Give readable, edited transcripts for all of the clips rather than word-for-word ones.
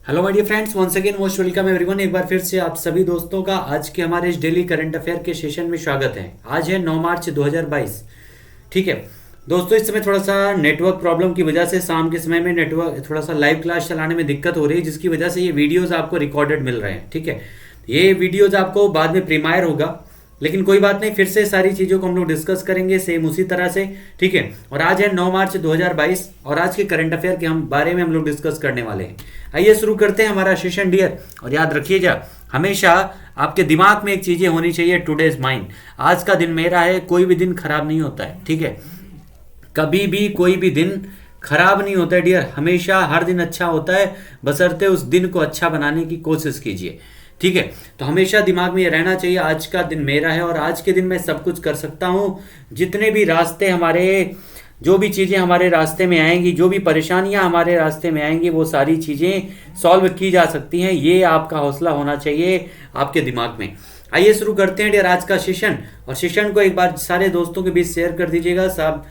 Hello my dear friends, once again most welcome everyone. एक बार फिर से आप सभी दोस्तों का आज के हमारे इस डेली करंट अफेयर के सेशन में स्वागत है। आज है 9 मार्च 2022। ठीक है दोस्तों, इस समय थोड़ा सा नेटवर्क प्रॉब्लम की वजह से शाम के समय में नेटवर्क थोड़ा सा लाइव क्लास चलाने में दिक्कत हो रही है, जिसकी वजह से ये वीडियोज़ आपको रिकॉर्डेड मिल रहे हैं। ठीक है, ये वीडियोज़ आपको बाद में प्रीमायर होगा, लेकिन कोई बात नहीं, फिर से सारी चीज़ों को हम लोग डिस्कस करेंगे सेम उसी तरह से। ठीक है, और आज है 9 मार्च 2022 और आज के करंट अफेयर के बारे में हम लोग डिस्कस करने वाले हैं। आइए शुरू करते हैं हमारा सेशन डियर। और याद रखिएगा, हमेशा आपके दिमाग में एक चीज़ें होनी चाहिए, टुडेज माइंड। आज का दिन मेरा है, कोई भी दिन खराब नहीं होता है। ठीक है, कभी भी कोई भी दिन खराब नहीं होता है डियर, हमेशा हर दिन अच्छा होता है, बशर्ते उस दिन को अच्छा बनाने की कोशिश कीजिए। ठीक है, तो हमेशा दिमाग में ये रहना चाहिए, आज का दिन मेरा है और आज के दिन मैं सब कुछ कर सकता हूँ। जितने भी रास्ते हमारे, जो भी चीज़ें हमारे रास्ते में आएंगी, जो भी परेशानियां हमारे रास्ते में आएंगी, वो सारी चीज़ें सॉल्व की जा सकती हैं। ये आपका हौसला होना चाहिए आपके दिमाग में। आइए शुरू करते हैं डियर आज का सेशन। और सेशन को एक बार सारे दोस्तों के बीच शेयर कर दीजिएगा, सब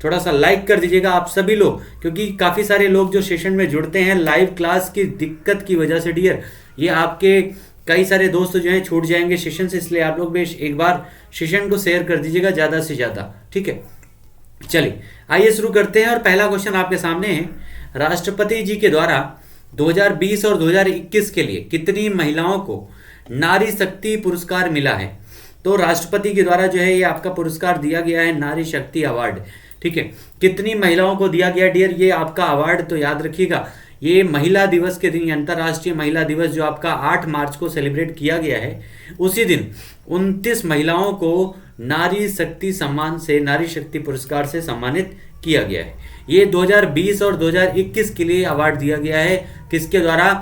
थोड़ा सा लाइक कर दीजिएगा आप सभी लोग, क्योंकि काफ़ी सारे लोग जो सेशन में जुड़ते हैं लाइव क्लास की दिक्कत की वजह से डियर, ये आपके कई सारे दोस्त जो हैं छूट जाएंगे सेशन से, इसलिए आप लोग भी एक बार सेशन को शेयर कर दीजिएगा ज़्यादा से ज़्यादा। ठीक है, चलिए आइए शुरू करते हैं। और पहला क्वेश्चन आपके सामने है, राष्ट्रपति जी के द्वारा 2020 और 2021 के लिए कितनी महिलाओं को नारी शक्ति पुरस्कार मिला है? तो राष्ट्रपति के द्वारा जो है ये आपका पुरस्कार दिया गया है, नारी शक्ति अवार्ड। ठीक है, कितनी महिलाओं को दिया गया डियर ये आपका अवार्ड? तो याद रखिएगा, ये महिला दिवस के दिन, अंतर्राष्ट्रीय महिला दिवस जो आपका 8 मार्च को सेलिब्रेट किया गया है, उसी दिन 29 महिलाओं को नारी शक्ति सम्मान से, नारी शक्ति पुरस्कार से सम्मानित किया गया है। ये 2020 और 2021 के लिए अवार्ड दिया गया है, किसके द्वारा?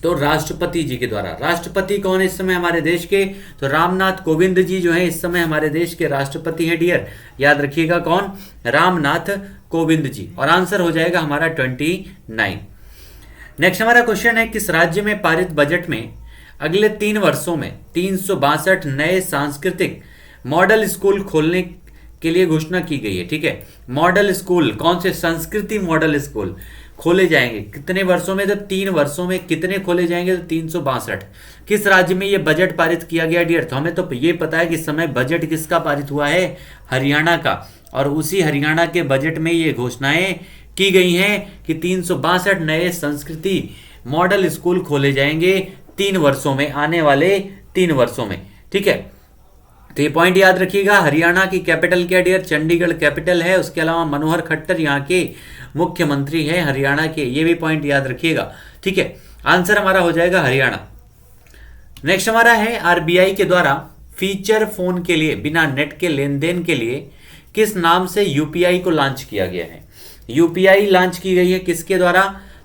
तो राष्ट्रपति जी के द्वारा। राष्ट्रपति कौन है इस समय हमारे देश के? तो रामनाथ कोविंद जी जो है इस समय हमारे देश के राष्ट्रपति हैं डियर। याद रखिएगा कौन? रामनाथ कोविंद जी। और आंसर हो जाएगा हमारा 29। नेक्स्ट हमारा क्वेश्चन है, किस राज्य में पारित बजट में अगले 3 वर्षों में 362 नए सांस्कृतिक मॉडल स्कूल खोलने के लिए घोषणा की गई है? ठीक है, मॉडल स्कूल कौन से? संस्कृति मॉडल स्कूल खोले जाएंगे कितने वर्षों में? तो 3 वर्षों में। कितने खोले जाएंगे? तो 362। किस राज्य में ये बजट पारित किया गया डियर? तो हमें तो ये पता है कि इस समय बजट किसका पारित हुआ है? हरियाणा का। और उसी हरियाणा के बजट में ये घोषणाएं की गई हैं कि 362 नए संस्कृति मॉडल स्कूल खोले जाएंगे 3 वर्षों में, आने वाले 3 वर्षों में। ठीक है, तो ये पॉइंट याद रखिएगा। हरियाणा की कैपिटल क्या डियर? चंडीगढ़ कैपिटल है। उसके अलावा मनोहर खट्टर यहाँ के मुख्यमंत्री हैं हरियाणा के, ये भी पॉइंट याद रखिएगा। ठीक है, आंसर हमारा हो जाएगा हरियाणा। नेक्स्ट हमारा है, आरबीआई के द्वारा फीचर फोन के लिए बिना नेट के लेन देन के लिए किस नाम से यूपीआई को लॉन्च किया गया है? यूपीआई लॉन्च की गई है किसके द्वारा?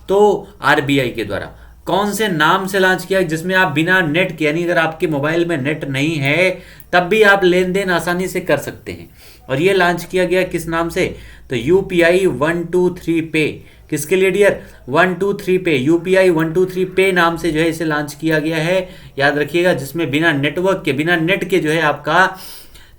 तो आरबीआई के द्वारा। कौन से नाम से लॉन्च किया है? जिसमें आप बिना नेट के, यानी अगर आपके मोबाइल में नेट नहीं है तब भी आप लेन देन आसानी से कर सकते हैं। और ये लॉन्च किया गया किस नाम से? तो यूपीआई 123 पे। किसके लिए डियर? 123 पे। यूपीआई 123 पे नाम से जो है इसे लॉन्च किया गया है, याद रखिएगा, जिसमें बिना नेटवर्क के, बिना नेट के जो है आपका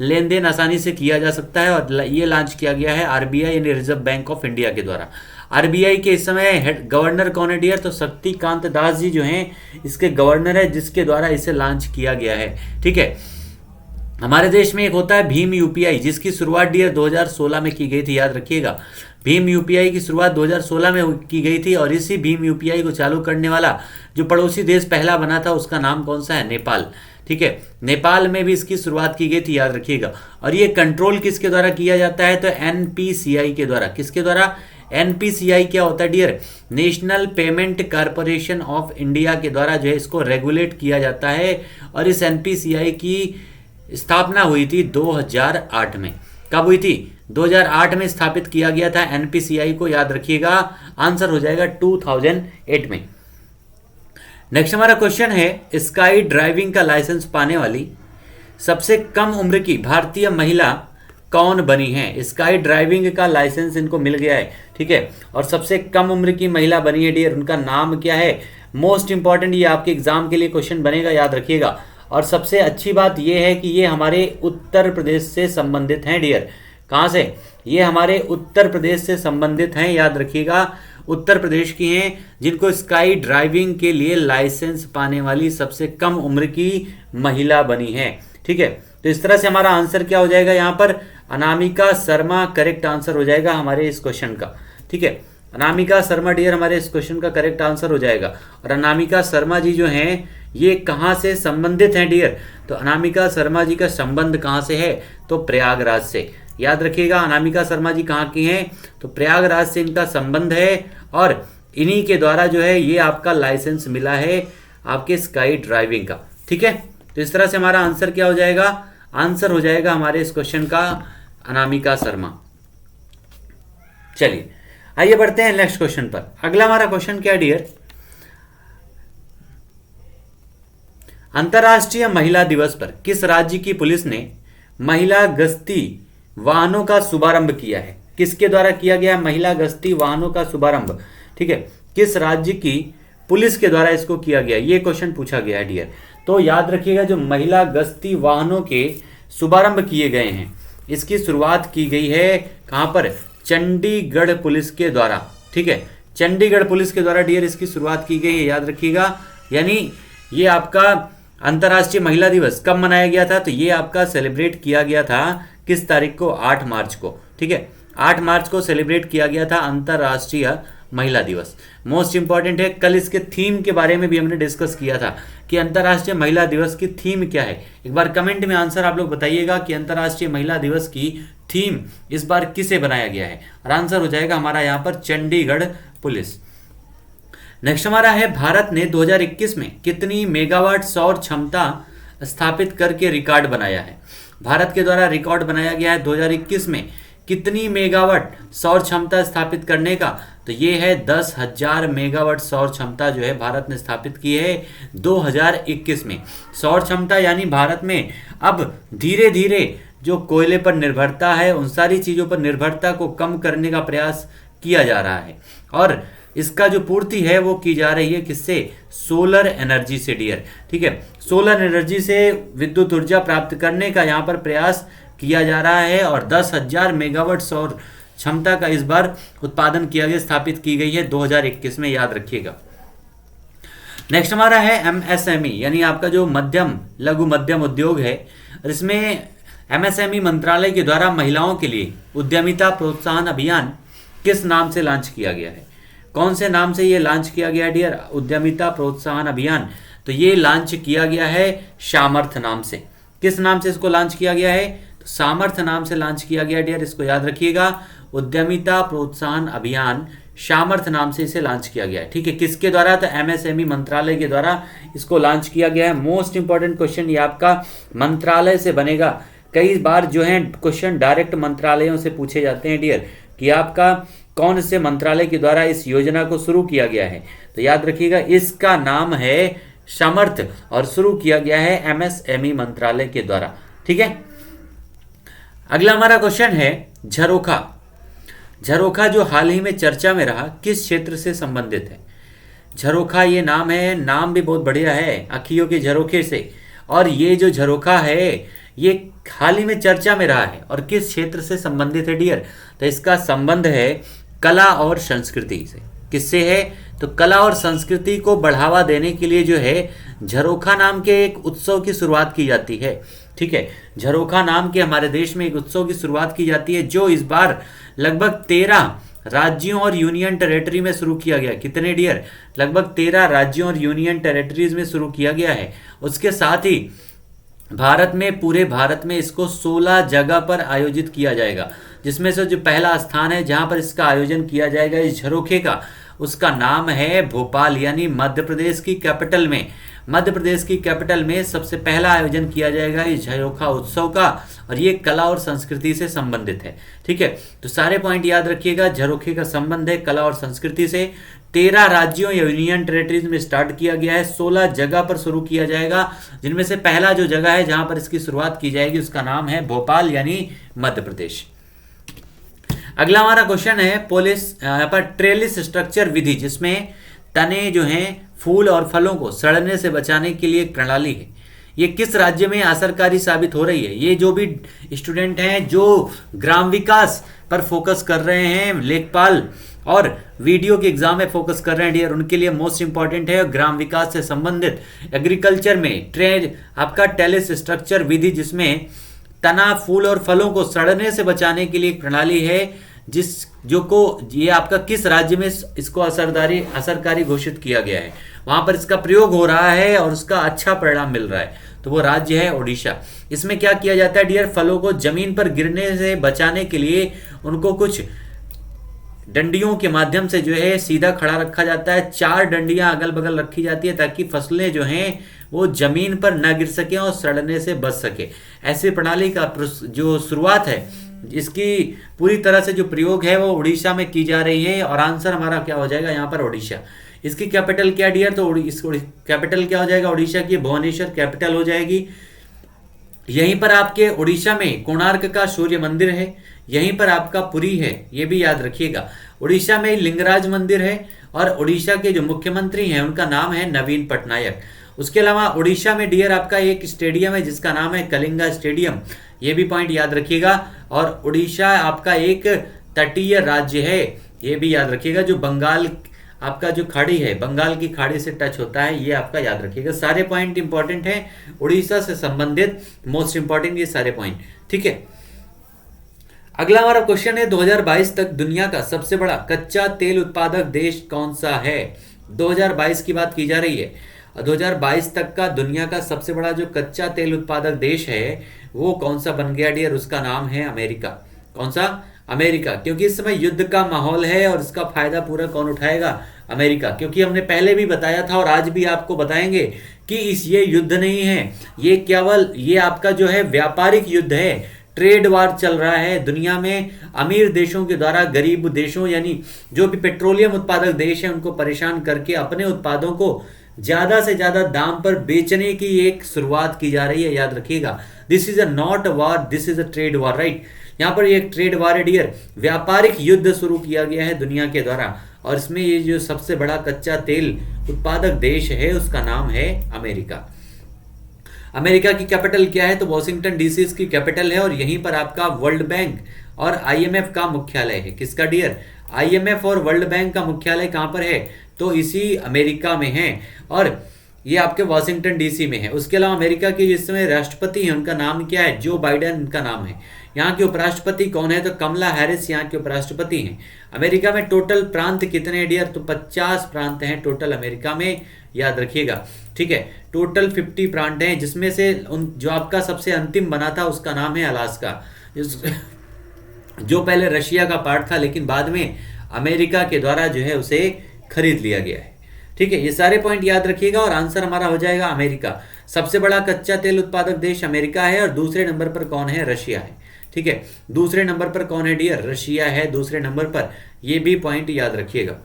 लेन देन आसानी से किया जा सकता है। और ये लॉन्च किया गया है आरबीआई यानी रिजर्व बैंक ऑफ इंडिया के द्वारा। आरबीआई के इस समय हेड गवर्नर कौन है डियर? तो शक्तिकांत दास जी जो हैं इसके गवर्नर है, जिसके द्वारा इसे लॉन्च किया गया है। ठीक है, हमारे देश में एक होता है भीम यूपीआई, जिसकी शुरुआत डियर 2016 में की गई थी। याद रखिएगा, भीम यूपीआई की शुरुआत 2016 में की गई थी। और इसी भीम यूपीआई को चालू करने वाला जो पड़ोसी देश पहला बना था, उसका नाम कौन सा है? नेपाल। ठीक है, नेपाल में भी इसकी शुरुआत की गई थी, याद रखिएगा। और ये कंट्रोल किसके द्वारा किया जाता है? तो एनपीसीआई के द्वारा। किसके द्वारा? एनपीसीआई क्या होता है dear? National payment corporation of India के द्वारा जो है इसको रेगुलेट किया जाता है। और इस एनपीसीआई की स्थापना हुई थी 2008 में। कब हुई थी? 2008 में स्थापित किया गया था एनपीसीआई को, याद रखिएगा। आंसर हो जाएगा 2008 में। नेक्स्ट हमारा क्वेश्चन है, स्काई ड्राइविंग का लाइसेंस पाने वाली सबसे कम उम्र की भारतीय महिला कौन बनी है? स्काई ड्राइविंग का लाइसेंस इनको मिल गया है। ठीक है, और सबसे कम उम्र की महिला बनी है डियर, उनका नाम क्या है? मोस्ट इंपॉर्टेंट, ये आपके एग्जाम के लिए क्वेश्चन बनेगा, याद रखिएगा। और सबसे अच्छी बात यह है कि ये हमारे उत्तर प्रदेश से संबंधित हैं डियर। कहाँ से? ये हमारे उत्तर प्रदेश से संबंधित हैं, याद रखिएगा, उत्तर प्रदेश की हैं, जिनको स्काई ड्राइविंग के लिए लाइसेंस पाने वाली सबसे कम उम्र की महिला बनी है। ठीक है, तो इस तरह से हमारा आंसर क्या हो जाएगा यहाँ पर? अनामिका शर्मा करेक्ट आंसर हो जाएगा हमारे इस क्वेश्चन का। ठीक है, अनामिका शर्मा डियर हमारे इस क्वेश्चन का करेक्ट आंसर हो जाएगा। और अनामिका शर्मा जी जो हैं ये कहाँ से संबंधित हैं डियर? तो अनामिका शर्मा जी का संबंध कहाँ से है? तो प्रयागराज से। याद रखिएगा, अनामिका शर्मा जी कहाँ की हैं? तो प्रयागराज से इनका संबंध है, और इन्हीं के द्वारा जो है ये आपका लाइसेंस मिला है आपके स्काई ड्राइविंग का। ठीक है, तो इस तरह से हमारा आंसर क्या हो जाएगा? आंसर हो जाएगा हमारे इस क्वेश्चन का अनामिका शर्मा। चलिए आइए बढ़ते हैं नेक्स्ट क्वेश्चन पर। अगला हमारा क्वेश्चन क्या डियर? अंतर्राष्ट्रीय महिला दिवस पर किस राज्य की पुलिस ने महिला गश्ती वाहनों का शुभारंभ किया है? किसके द्वारा किया गया महिला गश्ती वाहनों का शुभारंभ? ठीक है, किस राज्य की पुलिस के द्वारा इसको किया गया, ये क्वेश्चन पूछा गया है डियर। तो याद रखिएगा, जो महिला गश्ती वाहनों के शुभारंभ किए गए हैं, इसकी शुरुआत की गई है कहां पर? चंडीगढ़ पुलिस के द्वारा। ठीक है, चंडीगढ़ पुलिस के द्वारा डियर इसकी शुरुआत की गई है, याद रखिएगा। यानी ये आपका अंतर्राष्ट्रीय महिला दिवस कब मनाया गया था? तो ये आपका सेलिब्रेट किया गया था किस तारीख को? 8 मार्च को। ठीक है, 8 मार्च को सेलिब्रेट किया गया था अंतर्राष्ट्रीय महिला दिवस। मोस्ट इंपॉर्टेंट है, कल इसके थीम के बारे में भी हमने डिस्कस किया था कि अंतर्राष्ट्रीय महिला दिवस की थीम क्या है। एक बार कमेंट में आंसर आप लोग बताइएगा कि अंतर्राष्ट्रीय महिला दिवस की थीम इस बार किसे बनाया गया है, और आंसर हो जाएगा हमारा यहाँ पर चंडीगढ़ पुलिस। नेक्स्ट हमारा है, भारत ने 2021 में कितनी मेगावाट सौर क्षमता स्थापित करके रिकॉर्ड बनाया है? भारत के द्वारा रिकॉर्ड बनाया गया है 2021 में कितनी मेगावाट सौर क्षमता स्थापित करने का? तो ये है 10,000 मेगावाट सौर क्षमता जो है भारत ने स्थापित की है 2021 में। सौर क्षमता यानी भारत में अब धीरे धीरे जो कोयले पर निर्भरता है, उन सारी चीज़ों पर निर्भरता को कम करने का प्रयास किया जा रहा है, और इसका जो पूर्ति है वो की जा रही है किससे? सोलर एनर्जी से डियर। ठीक है, सोलर एनर्जी से विद्युत ऊर्जा प्राप्त करने का यहाँ पर प्रयास किया जा रहा है, और 10,000 मेगावाट सौर क्षमता का इस बार उत्पादन किया गया, स्थापित की गई है 2021 में, याद रखिएगा। नेक्स्ट हमारा है एमएसएमई, यानी आपका जो मध्यम लघु मध्यम उद्योग है, इसमें एमएसएमई मंत्रालय के द्वारा महिलाओं के लिए उद्यमिता प्रोत्साहन अभियान किस नाम से लॉन्च किया गया है? कौन से नाम से ये लॉन्च किया गया डियर? उद्यमिता प्रोत्साहन अभियान। तो ये लॉन्च किया गया है सामर्थ्य नाम से। किस नाम से इसको लॉन्च किया गया है? तो सामर्थ्य नाम से लॉन्च किया गया डियर, इसको याद रखिएगा। उद्यमिता प्रोत्साहन अभियान सामर्थ्य नाम से इसे लॉन्च किया गया है। ठीक है, किसके द्वारा? तो एमएसएमई मंत्रालय के द्वारा इसको लॉन्च किया गया है। मोस्ट इंपॉर्टेंट क्वेश्चन ये आपका मंत्रालय से बनेगा। कई बार जो है क्वेश्चन डायरेक्ट मंत्रालयों से पूछे जाते हैं डियर, कि आपका कौन से मंत्रालय के द्वारा इस योजना को शुरू किया गया है? तो याद रखिएगा, इसका नाम है सामर्थ्य, और शुरू किया गया है एमएसएमई मंत्रालय के द्वारा। ठीक है, अगला हमारा क्वेश्चन है झरोखा। झरोखा जो हाल ही में चर्चा में रहा, किस क्षेत्र से संबंधित है? झरोखा ये नाम है, नाम भी बहुत बढ़िया है, अखियों के झरोखे से। और ये जो झरोखा है ये हाल ही में चर्चा में रहा है, और किस क्षेत्र से संबंधित है डियर? तो इसका संबंध है कला और संस्कृति से। किससे है? तो कला और संस्कृति को बढ़ावा देने के लिए जो है झरोखा नाम के एक उत्सव की शुरुआत की जाती है। ठीक है, झरोखा नाम के हमारे देश में एक उत्सव की शुरुआत की जाती है, जो इस बार लगभग 13 राज्यों और यूनियन टेरेटरी में शुरू किया गया। कितने डियर? लगभग 13 राज्यों और यूनियन टेरेटरीज में शुरू किया गया है। उसके साथ ही भारत में, पूरे भारत में इसको 16 जगह पर आयोजित किया जाएगा, जिसमें से जो पहला स्थान है जहां पर इसका आयोजन किया जाएगा इस झरोखे का, उसका नाम है भोपाल, यानी मध्य प्रदेश की कैपिटल में। मध्य प्रदेश की कैपिटल में सबसे पहला आयोजन किया जाएगा इस झरोखा उत्सव का, और ये कला और संस्कृति से संबंधित है। ठीक है, तो सारे पॉइंट याद रखिएगा। झरोखे का संबंध है कला और संस्कृति से। 13 राज्यों या यूनियन टेरेटरीज में स्टार्ट किया गया है, 16 जगह पर शुरू किया जाएगा, जिनमें से पहला जो जगह है जहां पर इसकी शुरुआत की जाएगी उसका नाम है भोपाल, यानी मध्य प्रदेश। अगला हमारा क्वेश्चन है यहाँ पर ट्रेलिस स्ट्रक्चर विधि, जिसमें तने जो हैं फूल और फलों को सड़ने से बचाने के लिए एक प्रणाली है। ये किस राज्य में असरकारी साबित हो रही है? ये जो भी स्टूडेंट हैं जो ग्राम विकास पर फोकस कर रहे हैं, लेखपाल और वीडियो के एग्जाम में फोकस कर रहे हैं डियर, उनके लिए मोस्ट इंपॉर्टेंट है ग्राम विकास से संबंधित एग्रीकल्चर में ट्रेड आपका टेलिस स्ट्रक्चर विधि, जिसमें तना, फूल और फलों को सड़ने से बचाने के लिए एक प्रणाली है, जिस जो को ये आपका किस राज्य में इसको असरकारी घोषित किया गया है, वहां पर इसका प्रयोग हो रहा है और उसका अच्छा परिणाम मिल रहा है, तो वो राज्य है ओडिशा। इसमें क्या किया जाता है डियर, फलों को जमीन पर गिरने से बचाने के लिए उनको कुछ डंडियों के माध्यम से जो है सीधा खड़ा रखा जाता है। 4 डंडियां अगल बगल रखी जाती है ताकि फसलें जो हैं वो जमीन पर न गिर सके और सड़ने से बच सके। ऐसी प्रणाली का जो शुरुआत है, इसकी पूरी तरह से जो प्रयोग है वो उड़ीसा में की जा रही है, और आंसर हमारा क्या हो जाएगा यहाँ पर उड़ीसा। इसकी कैपिटल क्या डियर, तो इसको कैपिटल क्या हो जाएगा उड़ीसा की, भुवनेश्वर कैपिटल हो जाएगी। यहीं पर आपके उड़ीसा में कोणार्क का सूर्य मंदिर है, यहीं पर आपका पुरी है, ये भी याद रखिएगा। उड़ीसा में लिंगराज मंदिर है, और उड़ीसा के जो मुख्यमंत्री हैं उनका नाम है नवीन पटनायक। उसके अलावा उड़ीसा में डियर आपका एक स्टेडियम है जिसका नाम है कलिंगा स्टेडियम, ये भी पॉइंट याद रखिएगा। और उड़ीसा आपका एक तटीय राज्य है, ये भी याद रखिएगा, जो बंगाल आपका जो खाड़ी है, बंगाल की खाड़ी से टच होता है, ये आपका याद रखिएगा। सारे पॉइंट इंपॉर्टेंट हैं उड़ीसा से संबंधित, मोस्ट इंपॉर्टेंट ये सारे पॉइंट, ठीक है। अगला हमारा क्वेश्चन है 2022 तक दुनिया का सबसे बड़ा कच्चा तेल उत्पादक देश कौन सा है? 2022 की बात की जा रही है, और 2022 तक का दुनिया का सबसे बड़ा जो कच्चा तेल उत्पादक देश है वो कौन सा बन गया डियर? उसका नाम है अमेरिका। कौन सा? अमेरिका। क्योंकि इस समय युद्ध का माहौल है और इसका फायदा पूरा कौन उठाएगा? अमेरिका। क्योंकि हमने पहले भी बताया था और आज भी आपको बताएंगे कि ये युद्ध नहीं है, ये केवल ये आपका जो है व्यापारिक युद्ध है, ट्रेड वार चल रहा है दुनिया में। अमीर देशों के द्वारा गरीब देशों यानी जो भी पेट्रोलियम उत्पादक देश है उनको परेशान करके अपने उत्पादों को ज्यादा से ज्यादा दाम पर बेचने की एक शुरुआत की जा रही है, याद रखिएगा। This is a not a war, this is a trade war, right. यहाँ पर एक ट्रेड वॉर है डियर, व्यापारिक युद्ध शुरू किया गया है दुनिया के द्वारा, और इसमें ये जो सबसे बड़ा कच्चा तेल उत्पादक देश है उसका नाम है अमेरिका। अमेरिका की कैपिटल क्या है? तो वॉशिंगटन डीसी इसकी कैपिटल है, और यहीं पर आपका वर्ल्ड बैंक और आईएमएफ का मुख्यालय है। किसका डियर? आईएमएफ और वर्ल्ड बैंक का मुख्यालय कहां पर है? तो इसी अमेरिका में है, और ये आपके वॉशिंगटन डीसी में है। उसके अलावा अमेरिका के जिस समय राष्ट्रपति हैं उनका नाम क्या है? जो बाइडेन उनका नाम है। यहाँ के उपराष्ट्रपति कौन है? तो कमला हैरिस यहाँ के उपराष्ट्रपति हैं। अमेरिका में टोटल प्रांत कितने हैं डियर? तो 50 प्रांत हैं टोटल अमेरिका में, याद रखिएगा, ठीक है। टोटल 50 प्रांत हैं, जिसमें से जो आपका सबसे अंतिम बना था उसका नाम है अलास्का, जो पहले रशिया का पार्ट था लेकिन बाद में अमेरिका के द्वारा जो है उसे खरीद लिया गया है, ठीक है। ये सारे पॉइंट याद रखिएगा, और आंसर हमारा हो जाएगा अमेरिका। सबसे बड़ा कच्चा तेल उत्पादक देश अमेरिका है, और दूसरे नंबर पर कौन है? रशिया है, ठीक है। दूसरे नंबर पर कौन है डियर? रशिया है दूसरे नंबर पर, ये भी पॉइंट याद रखिएगा।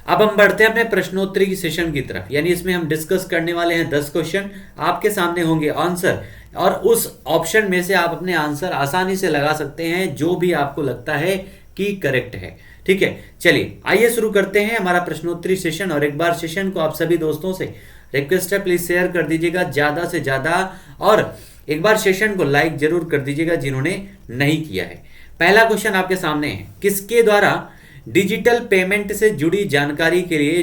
अब हम बढ़ते हैं अपने प्रश्नोत्तरी की सेशन की तरफ, यानी इसमें हम डिस्कस करने वाले हैं 10 क्वेश्चन, आपके सामने होंगे आंसर, और उस ऑप्शन में से आप अपने आंसर आसानी से लगा सकते हैं जो भी आपको लगता है कि करेक्ट है, ठीक है। चलिए आइए शुरू करते हैं हमारा प्रश्नोत्तरी सेशन, और एक बार सेशन को आप सभी दोस्तों से रिक्वेस्ट है प्लीज शेयर कर दीजिएगा ज्यादा से ज्यादा, और एक बार सेशन को लाइक जरूर कर दीजिएगा जिन्होंने नहीं किया है। पहला क्वेश्चन आपके सामने है, किसके द्वारा डिजिटल पेमेंट से जुड़ी जानकारी के लिए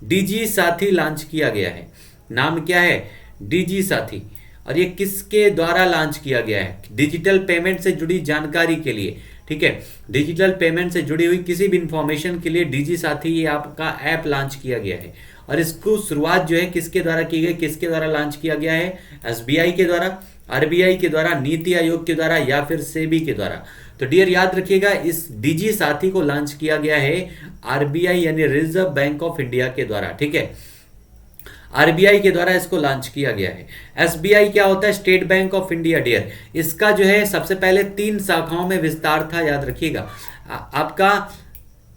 डीजी साथी लॉन्च किया गया है? नाम क्या है? डीजी साथी। और ये किसके द्वारा लॉन्च किया गया है? डिजिटल पेमेंट से जुड़ी जानकारी के लिए, ठीक है। डिजिटल पेमेंट से जुड़ी हुई किसी भी इंफॉर्मेशन के लिए डीजी साथी ये आपका ऐप लॉन्च किया गया है, और इसको शुरुआत जो है किसके द्वारा की गई, किसके द्वारा लॉन्च किया गया है? एसबीआई के द्वारा, आरबीआई के द्वारा, नीति आयोग के द्वारा, या फिर सेबी के द्वारा। तो डियर याद रखिएगा, इस डीजी साथी को लॉन्च किया गया है आरबीआई यानी रिजर्व बैंक ऑफ इंडिया के द्वारा, ठीक है। आरबीआई के द्वारा इसको लॉन्च किया गया है। एसबीआई क्या होता है? State bank of India dear. इसका जो है सबसे पहले 3 शाखाओं में विस्तार था, याद रखिएगा। आपका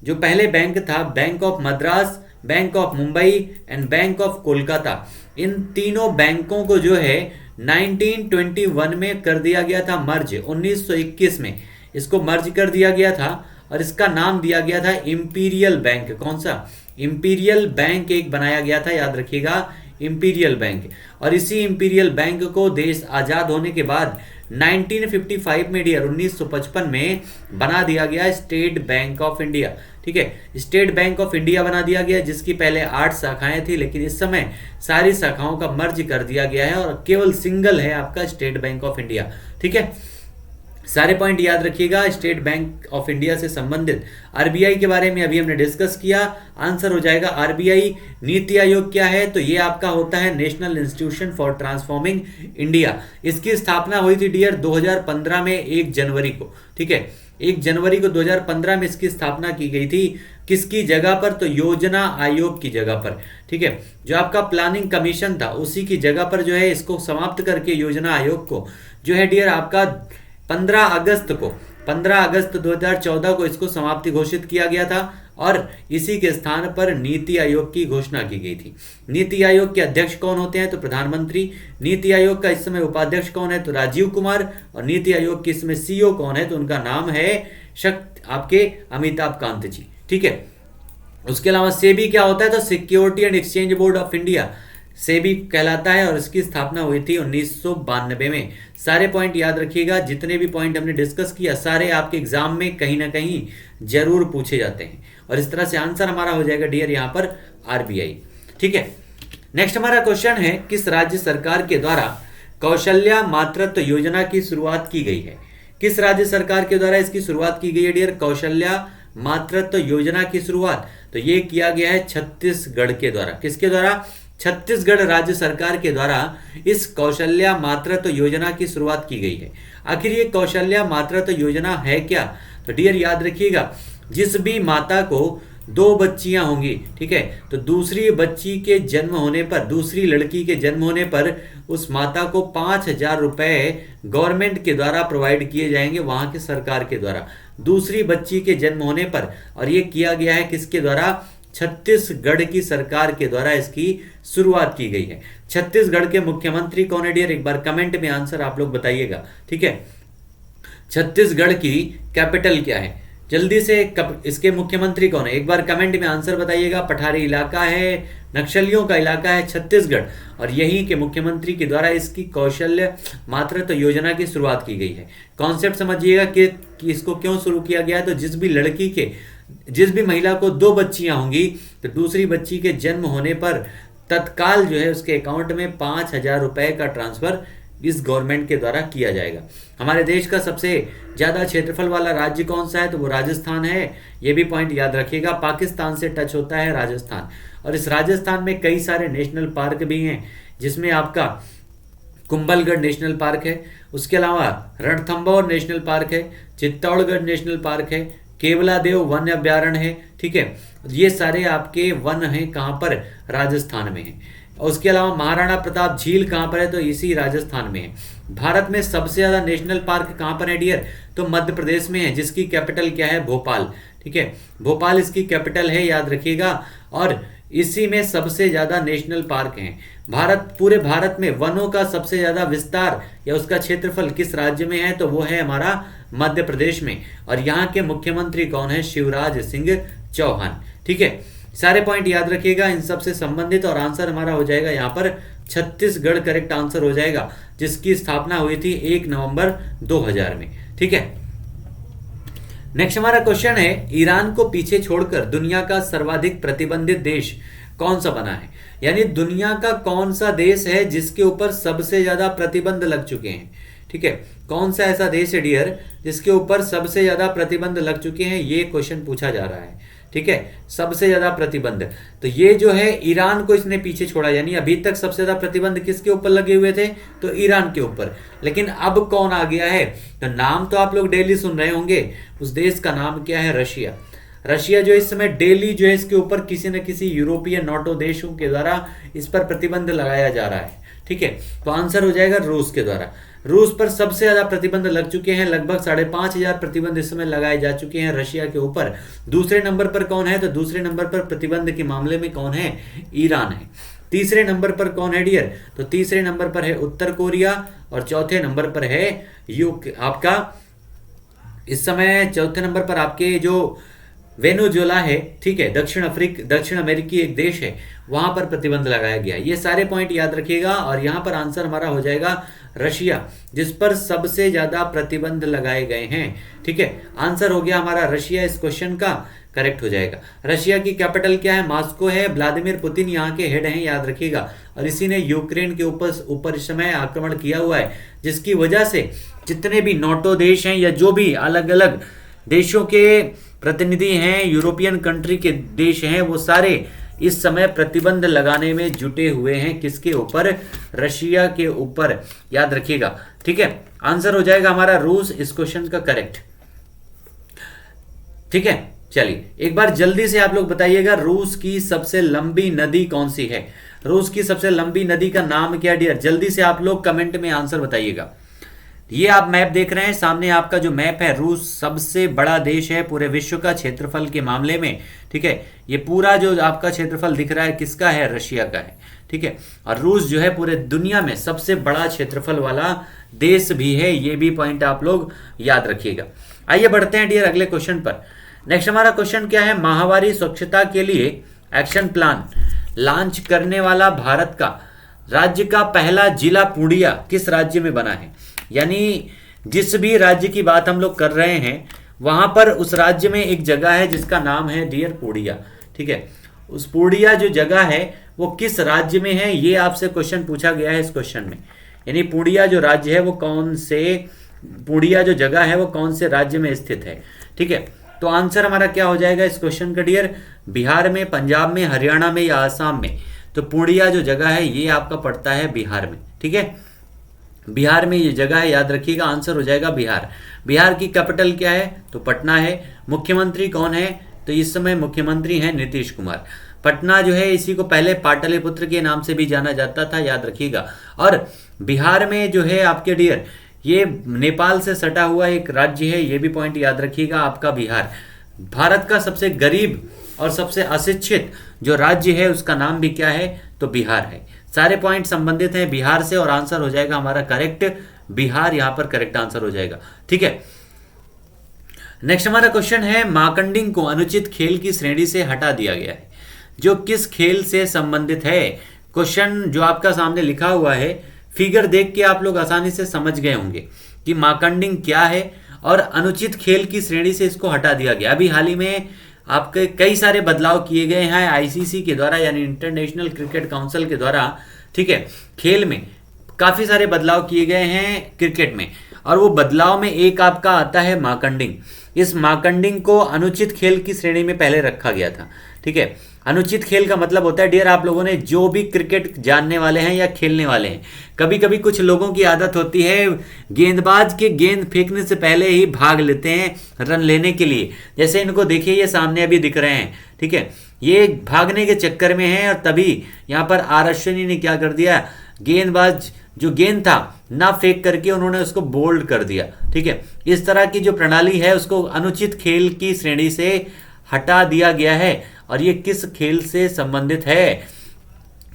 जो पहले बैंक था, Bank of Madras, Bank of Mumbai and Bank of Kolkata, इन तीनों बैंकों को जो है 1921 में कर दिया गया था मर्ज। 1921 में इसको मर्ज कर दिया गया था, और इसका नाम दिया गया था इंपीरियल बैंक। कौन सा? इंपीरियल बैंक एक बनाया गया था, याद रखिएगा। Imperial bank. और इसी इंपीरियल बैंक को देश आजाद होने के बाद 1955 में डियर 1955 में बना दिया गया स्टेट बैंक ऑफ इंडिया। ठीक है, स्टेट बैंक ऑफ इंडिया बना दिया गया, जिसकी पहले 8 शाखाएं थी, लेकिन इस समय सारी शाखाओं का मर्ज कर दिया गया है और केवल सिंगल है आपका स्टेट बैंक ऑफ इंडिया। ठीक है, सारे पॉइंट याद रखिएगा। स्टेट बैंक ऑफ इंडिया से संबंधित आरबीआई के बारे में अभी हमने डिस्कस किया। आंसर हो जाएगा आरबीआई। नीति आयोग क्या है? तो ये आपका होता है national institution for transforming India. इसकी स्थापना हुई थी डियर 2015 में 1 जनवरी को। ठीक है, 1 जनवरी को 2015 में इसकी स्थापना की गई थी। किसकी जगह पर? तो योजना आयोग की जगह पर। ठीक है, जो आपका प्लानिंग कमीशन था उसी की जगह पर जो है इसको समाप्त करके योजना आयोग को जो है डियर आपका 15 अगस्त 2014 को इसको समाप्ति घोषित किया गया था और इसी के स्थान पर नीति आयोग की घोषणा की गई थी। नीति आयोग के अध्यक्ष कौन होते हैं? तो प्रधानमंत्री। नीति आयोग का इस समय उपाध्यक्ष कौन है? तो राजीव कुमार। और नीति आयोग के इसमें सीईओ कौन है? तो उनका नाम है आपके अमिताभ कांत जी। ठीक है, उसके अलावा सेबी क्या होता है? तो security and exchange board of India SEBI कहलाता है और इसकी स्थापना हुई थी 1992 में। सारे पॉइंट याद रखिएगा। जितने भी पॉइंट हमने डिस्कस किया सारे आपके एग्जाम में कहीं ना कहीं जरूर पूछे जाते हैं और इस तरह से आंसर हमारा हो जाएगा डियर यहाँ पर आरबीआई। ठीक है, नेक्स्ट हमारा क्वेश्चन है, किस राज्य सरकार के द्वारा कौशल्या मातृत्व योजना की शुरुआत की गई है? किस राज्य सरकार के द्वारा इसकी शुरुआत की गई है डियर? कौशल्या मातृत्व योजना की शुरुआत तो ये किया गया है छत्तीसगढ़ के द्वारा। किसके द्वारा? छत्तीसगढ़ राज्य सरकार के द्वारा इस कौशल्या मातृत्व योजना की शुरुआत की गई है। आखिर ये कौशल्या मातृत्व योजना है क्या? तो डियर याद रखिएगा, जिस भी माता को 2 बच्चियां होंगी, ठीक है, तो दूसरी बच्ची के जन्म होने पर, दूसरी लड़की के जन्म होने पर उस माता को 5,000 रुपए गवर्नमेंट के द्वारा प्रोवाइड किए जाएंगे, वहां के सरकार के द्वारा, दूसरी बच्ची के जन्म होने पर। और ये किया गया है किसके द्वारा? छत्तीसगढ़ की सरकार के द्वारा इसकी शुरुआत की गई है। छत्तीसगढ़ के मुख्यमंत्री कौन है डियर? एक बार कमेंट में आंसर आप लोग बताइएगा। ठीक है, छत्तीसगढ़ की कैपिटल क्या है? जल्दी से इसके मुख्यमंत्री कौन है? एक बार कमेंट में आंसर बताइएगा। पठारी इलाका है, नक्सलियों का इलाका है छत्तीसगढ़, और यहीं के मुख्यमंत्री के द्वारा इसकी कौशल्य मातृत्व योजना की शुरुआत की गई है। कॉन्सेप्ट समझिएगा कि इसको क्यों शुरू किया गया है। तो जिस भी महिला को 2 बच्चियां होंगी तो दूसरी बच्ची के जन्म होने पर तत्काल जो है उसके अकाउंट में 5,000 रुपए का ट्रांसफर इस गवर्नमेंट के द्वारा किया जाएगा। हमारे देश का सबसे ज्यादा क्षेत्रफल वाला राज्य कौन सा है? तो वो राजस्थान है। ये भी पॉइंट याद रखिएगा, पाकिस्तान से टच होता है राजस्थान, और इस राजस्थान में कई सारे नेशनल पार्क भी हैं, जिसमें आपका कुंभलगढ़ नेशनल पार्क है, उसके अलावा रणथंभौर नेशनल पार्क है, चित्तौड़गढ़ नेशनल पार्क है, केवलादेव वन अभ्यारण्य है। ठीक है, ये सारे आपके वन हैं, कहाँ पर? राजस्थान में है। और उसके अलावा महाराणा प्रताप झील कहाँ पर है? तो इसी राजस्थान में है। भारत में सबसे ज्यादा नेशनल पार्क कहाँ पर है डियर? तो मध्य प्रदेश में है, जिसकी कैपिटल क्या है? भोपाल। ठीक है, भोपाल इसकी कैपिटल है, याद रखिएगा। और इसी में सबसे ज्यादा नेशनल पार्क हैं। पूरे भारत में वनों का सबसे ज्यादा विस्तार या उसका क्षेत्रफल किस राज्य में है? तो वो है हमारा मध्य प्रदेश में, और यहाँ के मुख्यमंत्री कौन है? शिवराज सिंह चौहान। ठीक है, सारे पॉइंट याद रखिएगा इन सब से संबंधित, और आंसर हमारा हो जाएगा यहाँ पर छत्तीसगढ़ करेक्ट आंसर हो जाएगा, जिसकी स्थापना हुई थी 1 नवंबर 2000 में। ठीक है, नेक्स्ट हमारा क्वेश्चन है, ईरान को पीछे छोड़कर दुनिया का सर्वाधिक प्रतिबंधित देश कौन सा बना है? यानी दुनिया का कौन सा देश है जिसके ऊपर सबसे ज्यादा प्रतिबंध लग चुके हैं? ठीक है, कौन सा ऐसा देश है डियर जिसके ऊपर सबसे ज्यादा प्रतिबंध लग चुके हैं? ये क्वेश्चन पूछा जा रहा है। ठीक है, सबसे ज्यादा प्रतिबंध, तो ये जो है ईरान को इसने पीछे छोड़ा, यानी अभी तक सबसे ज्यादा प्रतिबंध किसके ऊपर लगे हुए थे? तो ईरान के ऊपर। लेकिन अब कौन आ गया है? तो नाम तो आप लोग डेली सुन रहे होंगे, उस देश का नाम क्या है? रशिया। रशिया जो इस समय डेली जो है इसके ऊपर किसी न किसी यूरोपीय नाटो देशों के द्वारा इस पर प्रतिबंध लगाया जा रहा है। ठीक है, तो आंसर हो जाएगा रूस के द्वारा। रूस पर सबसे ज्यादा प्रतिबंध लग चुके हैं, लगभग 5,500 प्रतिबंध इस समय लगाए जा चुके हैं रशिया के ऊपर। दूसरे नंबर पर कौन है? तो दूसरे नंबर पर प्रतिबंध के मामले में कौन है? ईरान है। तीसरे नंबर पर कौन है डियर? तो तीसरे नंबर पर है उत्तर कोरिया, और चौथे नंबर पर है आपका इस समय चौथे नंबर पर आपके जो वेनेजुएला है, ठीक है, दक्षिण अमेरिकी एक देश है, वहां पर प्रतिबंध लगाया गया। ये सारे पॉइंट याद रखिएगा। और यहां पर आंसर हमारा हो जाएगा रशिया, जिस पर सबसे ज्यादा प्रतिबंध लगाए गए हैं। ठीक है, आंसर हो गया हमारा रशिया, इस क्वेश्चन का करेक्ट हो जाएगा। रशिया की कैपिटल क्या है? मॉस्को है। व्लादिमीर पुतिन यहाँ के हेड हैं, याद रखिएगा। और इसी ने यूक्रेन के ऊपर इस समय आक्रमण किया हुआ है, जिसकी वजह से जितने भी नाटो देश हैं या जो भी अलग अलग देशों के प्रतिनिधि हैं, यूरोपियन कंट्री के देश हैं, वो सारे इस समय प्रतिबंध लगाने में जुटे हुए हैं। किसके ऊपर? रशिया के ऊपर, याद रखिएगा। ठीक है, आंसर हो जाएगा हमारा रूस, इस क्वेश्चन का करेक्ट। ठीक है, चलिए एक बार जल्दी से आप लोग बताइएगा, रूस की सबसे लंबी नदी कौन सी है? रूस की सबसे लंबी नदी का नाम क्या डियर? जल्दी से आप लोग कमेंट में आंसर बताइएगा। ये आप मैप देख रहे हैं सामने, आपका जो मैप है, रूस सबसे बड़ा देश है पूरे विश्व का क्षेत्रफल के मामले में। ठीक है, ये पूरा जो आपका क्षेत्रफल दिख रहा है किसका है? रशिया का है। ठीक है, और रूस जो है पूरे दुनिया में सबसे बड़ा क्षेत्रफल वाला देश भी है, ये भी पॉइंट आप लोग याद रखिएगा। आइए बढ़ते हैं डियर अगले क्वेश्चन पर। नेक्स्ट हमारा क्वेश्चन क्या है? माहवारी स्वच्छता के लिए एक्शन प्लान लॉन्च करने वाला भारत का राज्य का पहला जिला पूर्णिया किस राज्य में बना है? यानी जिस भी राज्य की बात हम लोग कर रहे हैं, वहां पर उस राज्य में एक जगह है जिसका नाम है डियर पूर्णिया। ठीक है, उस पूर्णिया जो जगह है वो किस राज्य में है, ये आपसे क्वेश्चन पूछा गया है इस क्वेश्चन में। यानी पूर्णिया जो राज्य है वो पूर्णिया जो जगह है वो कौन से राज्य में स्थित है? ठीक है, तो आंसर हमारा क्या हो जाएगा इस क्वेश्चन का डियर? बिहार में, पंजाब में, हरियाणा में या आसाम में? तो पूर्णिया जो जगह है ये आपका पड़ता है बिहार में। ठीक है, बिहार में ये जगह है, याद रखिएगा। आंसर हो जाएगा बिहार। बिहार की कैपिटल क्या है? तो पटना है। मुख्यमंत्री कौन है? तो इस समय मुख्यमंत्री हैं नीतीश कुमार। पटना जो है इसी को पहले पाटलिपुत्र के नाम से भी जाना जाता था, याद रखिएगा। और बिहार में जो है आपके डियर, ये नेपाल से सटा हुआ एक राज्य है, ये भी पॉइंट याद रखिएगा आपका बिहार। भारत का सबसे गरीब और सबसे अशिक्षित जो राज्य है उसका नाम भी क्या है? तो बिहार है। सारे पॉइंट संबंधित हैं बिहार से, और आंसर हो जाएगा हमारा करेक्ट बिहार, यहां पर करेक्ट आंसर हो जाएगा। ठीक है, नेक्स्ट हमारा क्वेश्चन है, मार्कंडिंग को अनुचित खेल की श्रेणी से हटा दिया गया है, जो किस खेल से संबंधित है? क्वेश्चन जो आपका सामने लिखा हुआ है, फिगर देख के आप लोग आसानी से समझ गए होंगे कि मार्कंडिंग क्या है और अनुचित खेल की श्रेणी से इसको हटा दिया गया। अभी हाल ही में आपके कई सारे बदलाव किए गए हैं आईसीसी के द्वारा, यानी इंटरनेशनल क्रिकेट काउंसिल के द्वारा। ठीक है, खेल में काफी सारे बदलाव किए गए हैं क्रिकेट में, और वो बदलाव में एक आपका आता है मार्कंडिंग। इस मार्कंडिंग को अनुचित खेल की श्रेणी में पहले रखा गया था। ठीक है, अनुचित खेल का मतलब होता है डियर, आप लोगों ने जो भी क्रिकेट जानने वाले हैं या खेलने वाले हैं, कभी कभी कुछ लोगों की आदत होती है गेंदबाज के गेंद फेंकने से पहले ही भाग लेते हैं रन लेने के लिए। जैसे इनको देखिए, ये सामने अभी दिख रहे हैं। ठीक है, ये भागने के चक्कर में है, और तभी यहाँ पर आर अश्विनी ने क्या कर दिया, गेंदबाज जो गेंद था ना फेंक करके उन्होंने उसको बोल्ड कर दिया। ठीक है, इस तरह की जो प्रणाली है उसको अनुचित खेल की श्रेणी से हटा दिया गया है। और ये किस खेल से संबंधित है?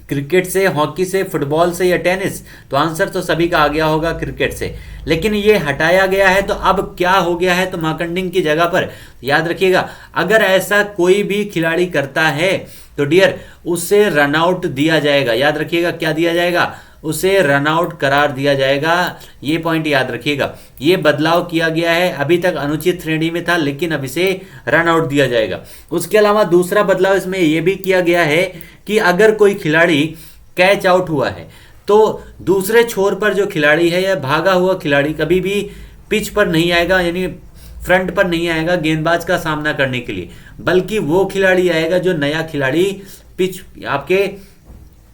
क्रिकेट से, हॉकी से, फुटबॉल से या टेनिस? तो आंसर तो सभी का आ गया होगा क्रिकेट से, लेकिन ये हटाया गया है। तो अब क्या हो गया है? तो मार्कंडिंग की जगह पर याद रखिएगा, अगर ऐसा कोई भी खिलाड़ी करता है तो डियर उसे रन आउट दिया जाएगा। याद रखिएगा, क्या दिया जाएगा? उसे रन आउट करार दिया जाएगा। ये पॉइंट याद रखिएगा। ये बदलाव किया गया है, अभी तक अनुचित श्रेणी में था, लेकिन अब इसे रन आउट दिया जाएगा। उसके अलावा दूसरा बदलाव इसमें यह भी किया गया है कि अगर कोई खिलाड़ी कैच आउट हुआ है तो दूसरे छोर पर जो खिलाड़ी है या भागा हुआ खिलाड़ी कभी भी पिच पर नहीं आएगा, यानी फ्रंट पर नहीं आएगा गेंदबाज का सामना करने के लिए, बल्कि वो खिलाड़ी आएगा जो नया खिलाड़ी पिच आपके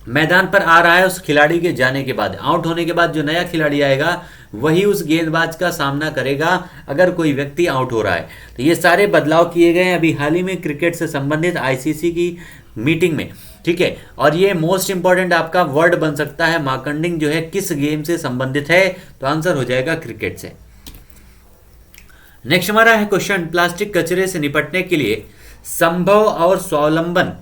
मैदान पर आ रहा है। उस खिलाड़ी के जाने के बाद, आउट होने के बाद जो नया खिलाड़ी आएगा वही उस गेंदबाज का सामना करेगा अगर कोई व्यक्ति आउट हो रहा है। तो ये सारे बदलाव किए गए हैं अभी हाल ही में क्रिकेट से संबंधित आईसीसी की मीटिंग में। ठीक है, और ये मोस्ट इंपॉर्टेंट आपका वर्ड बन सकता है, मार्कंडिंग जो है किस गेम से संबंधित है? तो आंसर हो जाएगा क्रिकेट से। नेक्स्ट हमारा है क्वेश्चन, प्लास्टिक कचरे से निपटने के लिए संभव और स्वावलंबन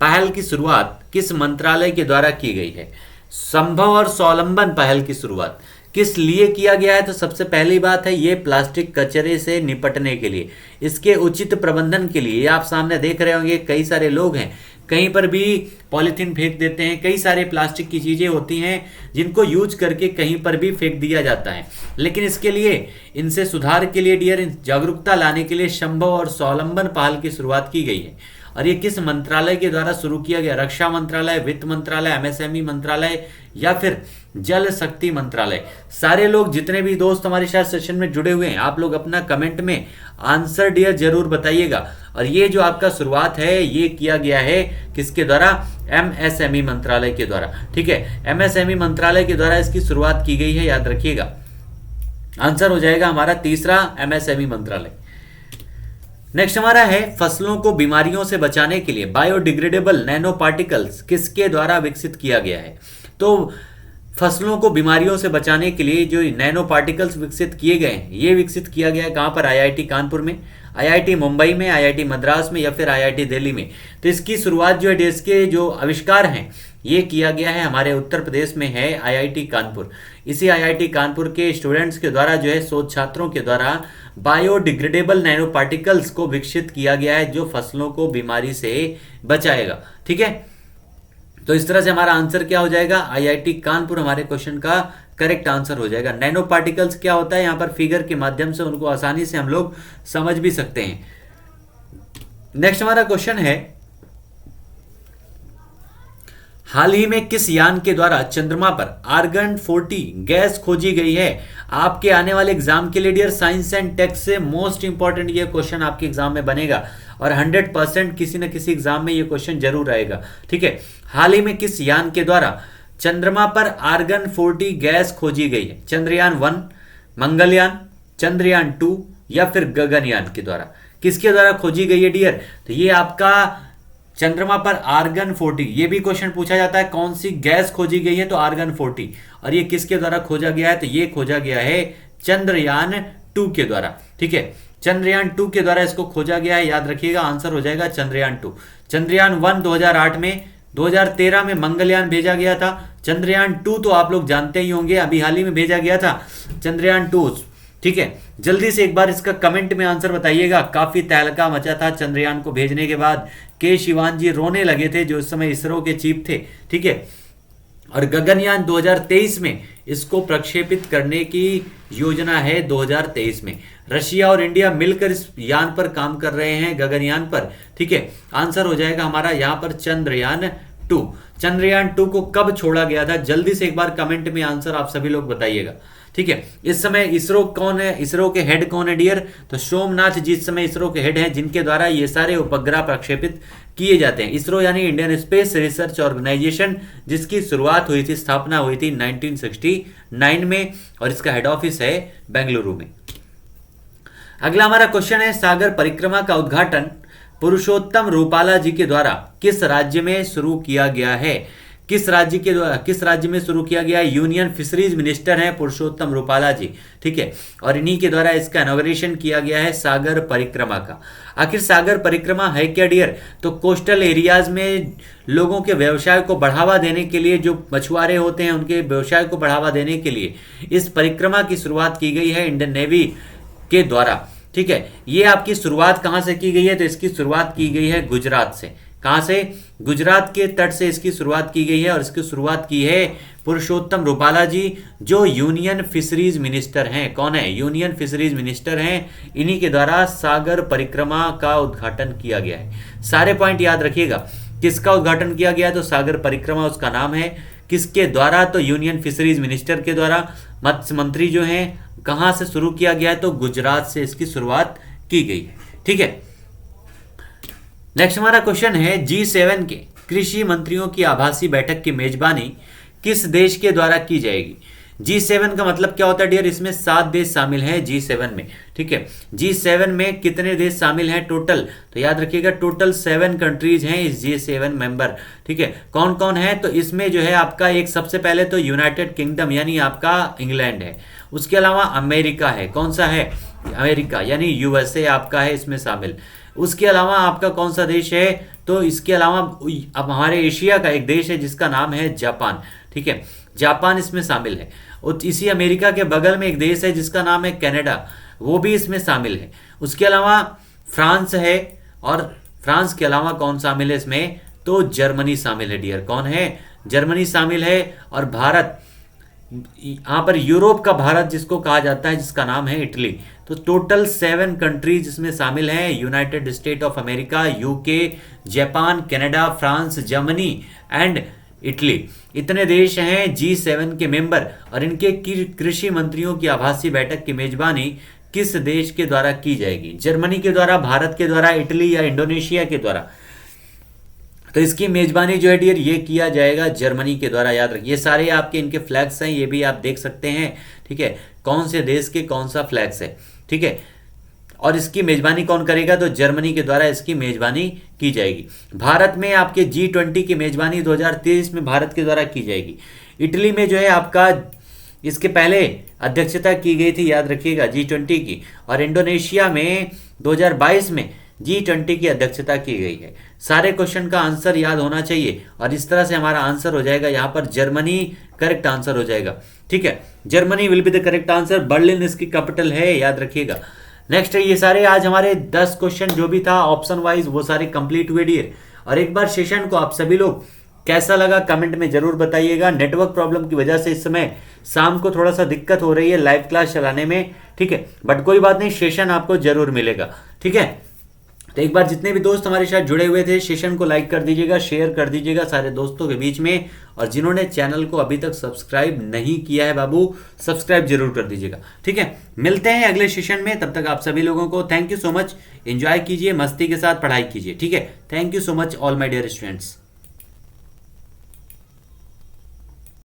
पहल की शुरुआत किस मंत्रालय के द्वारा की गई है? संभव और स्वावलंबन पहल की शुरुआत किस लिए किया गया है? तो सबसे पहली बात है ये प्लास्टिक कचरे से निपटने के लिए, इसके उचित प्रबंधन के लिए। ये आप सामने देख रहे होंगे कई सारे लोग हैं कहीं पर भी पॉलीथीन फेंक देते हैं, कई सारे प्लास्टिक की चीज़ें होती हैं जिनको यूज करके कहीं पर भी फेंक दिया जाता है। लेकिन इसके लिए, इनसे सुधार के लिए डियर, जागरूकता लाने के लिए संभव और स्वावलंबन पहल की शुरुआत की गई है। और ये किस मंत्रालय के द्वारा शुरू किया गया? रक्षा मंत्रालय, वित्त मंत्रालय, एमएसएमई मंत्रालय या फिर जल शक्ति मंत्रालय। सारे लोग जितने भी दोस्त हमारे साथ सेशन में जुड़े हुए हैं, आप लोग अपना कमेंट में आंसर डियर जरूर बताइएगा। और ये जो आपका शुरुआत है ये किया गया है किसके द्वारा? एमएसएमई मंत्रालय के द्वारा। ठीक है, एमएसएमई मंत्रालय के द्वारा इसकी शुरुआत की गई है, याद रखिएगा। आंसर हो जाएगा हमारा तीसरा, एमएसएमई मंत्रालय। नेक्स्ट हमारा है फसलों को बीमारियों से बचाने के लिए बायोडिग्रेडेबल नैनो पार्टिकल्स किसके द्वारा विकसित किया गया है? तो फसलों को बीमारियों से बचाने के लिए जो नैनो पार्टिकल्स विकसित किए गए हैं, ये विकसित किया गया है कहाँ पर? आईआईटी कानपुर में, आईआईटी मुंबई में, आईआईटी मद्रास में या फिर आईआईटी दिल्ली में। तो इसकी शुरुआत जो है, इसके जो आविष्कार हैं ये किया गया है हमारे उत्तर प्रदेश में है, आईआईटी कानपुर। इसी आईआईटी कानपुर के स्टूडेंट्स के द्वारा जो है, शोध छात्रों के द्वारा बायोडिग्रेडेबल नैनो पार्टिकल्स को विकसित किया गया है जो फसलों को बीमारी से बचाएगा। ठीक है, तो इस तरह से हमारा आंसर क्या हो जाएगा? आईआईटी कानपुर हमारे क्वेश्चन का करेक्ट आंसर हो जाएगा। नैनो पार्टिकल्स क्या होता है? यहाँ पर फिगर के माध्यम से उनको आसानी से हम लोग समझ भी सकते हैं। नेक्स्ट हमारा क्वेश्चन है, हाल ही में किस यान के द्वारा चंद्रमा पर आर्गन 40 गैस खोजी गई है? आपके आने वाले एग्जाम के लिए डियर साइंस एंड टेक से मोस्ट इंपॉर्टेंट ये क्वेश्चन आपके एग्जाम में बनेगा और 100% किसी न किसी एग्जाम में ये क्वेश्चन जरूर आएगा। ठीक है, हाल ही में किस यान के द्वारा चंद्रमा पर आर्गन 40 गैस खोजी गई है? चंद्रयान 1, मंगलयान, चंद्रयान 2 या फिर गगनयान के द्वारा? किसके द्वारा खोजी गई है डियर? तो ये आपका चंद्रमा पर आर्गन 40, ये भी क्वेश्चन पूछा जाता है कौन सी गैस खोजी गई है? तो आर्गन 40। और ये किसके द्वारा खोजा गया है? तो ये खोजा गया है चंद्रयान 2 के द्वारा। ठीक है, चंद्रयान 2 के द्वारा इसको खोजा गया है, याद रखिएगा। आंसर हो जाएगा चंद्रयान 2। चंद्रयान 1 2008 में, 2013 में मंगलयान भेजा गया था। चंद्रयान 2 तो आप लोग जानते ही होंगे, अभी हाल ही में भेजा गया था चंद्रयान 2। ठीक है, जल्दी से एक बार इसका कमेंट में आंसर बताइएगा। काफी तहलका मचा था चंद्रयान को भेजने के बाद, के शिवान जी रोने लगे थे जो उस समय इसरो के चीफ थे। ठीक है, और गगनयान 2023 में इसको प्रक्षेपित करने की योजना है। 2023 में रशिया और इंडिया मिलकर इस यान पर काम कर रहे हैं, गगनयान पर। ठीक है, आंसर हो जाएगा हमारा यहाँ पर चंद्रयान 2। चंद्रयान 2 को कब छोड़ा गया था? जल्दी से एक बार कमेंट में आंसर आप सभी लोग बताइएगा। ठीक है, इस समय इसरो कौन है? इसरो के हेड कौन है डियर? तो सोमनाथ जी इस समय इसरो के हेड हैं, जिनके द्वारा ये सारे उपग्रह प्रक्षेपित किए जाते हैं। इसरो यानी इंडियन स्पेस रिसर्च ऑर्गेनाइजेशन, जिसकी शुरुआत हुई थी, स्थापना हुई थी 1969 में और इसका हेड ऑफिस है बेंगलुरु में। अगला हमारा क्वेश्चन है, सागर परिक्रमा का उद्घाटन पुरुषोत्तम रूपाला जी के द्वारा किस राज्य में शुरू किया गया है? किस राज्य में शुरू किया गया है? यूनियन फिशरीज मिनिस्टर हैं पुरुषोत्तम रूपाला जी। ठीक है, और इन्हीं के द्वारा इसका इनॉग्रेशन किया गया है सागर परिक्रमा का। आखिर सागर परिक्रमा है क्या डियर? तो कोस्टल एरियाज में लोगों के व्यवसाय को बढ़ावा देने के लिए, जो मछुआरे होते हैं उनके व्यवसाय को बढ़ावा देने के लिए इस परिक्रमा की शुरुआत की गई है इंडियन नेवी के द्वारा। ठीक है, ये आपकी शुरुआत कहां से की गई है? तो इसकी शुरुआत की गई है गुजरात से। कहां से? गुजरात के तट से इसकी शुरुआत की गई है और इसकी शुरुआत की है पुरुषोत्तम रूपाला जी, जो यूनियन फिशरीज मिनिस्टर हैं। कौन है? यूनियन फिशरीज मिनिस्टर हैं। इन्हीं के द्वारा सागर परिक्रमा का उद्घाटन किया गया है। सारे पॉइंट याद रखिएगा, किसका उद्घाटन किया गया? तो सागर परिक्रमा उसका नाम है। किसके द्वारा? तो यूनियन फिशरीज मिनिस्टर के द्वारा। मत्स्य मंत्री जो हैं, कहां से शुरू किया गया है? तो गुजरात से इसकी शुरुआत की गई है। ठीक है, नेक्स्ट हमारा क्वेश्चन है, G7 के कृषि मंत्रियों की आभासी बैठक की मेजबानी किस देश के द्वारा की जाएगी? G7 का मतलब क्या होता है डियर? इसमें 7 देश शामिल हैं G7 में। ठीक है, G7 में कितने देश शामिल हैं टोटल? तो याद रखिएगा टोटल 7 कंट्रीज हैं इस G7 मेंबर। ठीक है, कौन कौन है? तो इसमें जो है आपका एक सबसे पहले तो यूनाइटेड किंगडम यानी आपका इंग्लैंड है। उसके अलावा अमेरिका है। कौन सा है? अमेरिका यानी यूएसए आपका है इसमें शामिल। उसके अलावा आपका कौन सा देश है? तो इसके अलावा अब हमारे एशिया का एक देश है जिसका नाम है जापान। ठीक है, जापान इसमें शामिल है। और इसी अमेरिका के बगल में एक देश है जिसका नाम है कनाडा, वो भी इसमें शामिल है। उसके अलावा फ्रांस है, और फ्रांस के अलावा कौन शामिल है इसमें, तो जर्मनी शामिल है डियर। कौन है, जर्मनी शामिल है। और भारत, यहाँ पर यूरोप का भारत जिसको कहा जाता है, जिसका नाम है इटली। तो टोटल 7 कंट्रीज इसमें शामिल हैं, United state of America, UK, Japan, Canada, France, Germany and Italy. इतने देश हैं G7 के मेंबर। और इनके कृषि मंत्रियों की आभासी बैठक की मेजबानी किस देश के द्वारा की जाएगी, जर्मनी के द्वारा, भारत के द्वारा, इटली या इंडोनेशिया के द्वारा। तो इसकी मेजबानी जो है डियर ये किया जाएगा जर्मनी के द्वारा। याद रखिए, ये सारे आपके इनके फ्लैग्स हैं, ये भी आप देख सकते हैं। ठीक है, कौन से देश के कौन सा फ्लैग्स है। ठीक है, और इसकी मेजबानी कौन करेगा, तो जर्मनी के द्वारा इसकी मेजबानी की जाएगी। भारत में आपके G20 की मेजबानी 2023 में भारत के द्वारा की जाएगी। इटली में जो है आपका इसके पहले अध्यक्षता की गई थी, याद रखिएगा, G20 की। और इंडोनेशिया में 2022 में G20 की अध्यक्षता की गई है। सारे क्वेश्चन का आंसर याद होना चाहिए, और इस तरह से हमारा आंसर हो जाएगा यहाँ पर जर्मनी करेक्ट आंसर हो जाएगा। ठीक है, Germany will be the correct answer. Berlin इसकी कैपिटल है, याद रखिएगा। नेक्स्ट है, ये सारे आज हमारे 10 क्वेश्चन जो भी था ऑप्शन वाइज वो सारे कंप्लीट हुए डियर। और एक बार सेशन को आप सभी लोग कैसा लगा कमेंट में जरूर बताइएगा। नेटवर्क प्रॉब्लम की वजह से इस समय शाम को थोड़ा सा दिक्कत हो रही है लाइव क्लास चलाने में। ठीक है, बट कोई बात नहीं, सेशन आपको जरूर मिलेगा। ठीक है, तो एक बार जितने भी दोस्त हमारे साथ जुड़े हुए थे, सेशन को लाइक कर दीजिएगा, शेयर कर दीजिएगा सारे दोस्तों के बीच में। और जिन्होंने चैनल को अभी तक सब्सक्राइब नहीं किया है बाबू, सब्सक्राइब जरूर कर दीजिएगा। ठीक है, मिलते हैं अगले सेशन में, तब तक आप सभी लोगों को thank you so much. Enjoy कीजिए, मस्ती के साथ पढ़ाई कीजिए। ठीक है, thank you so much all my dear students.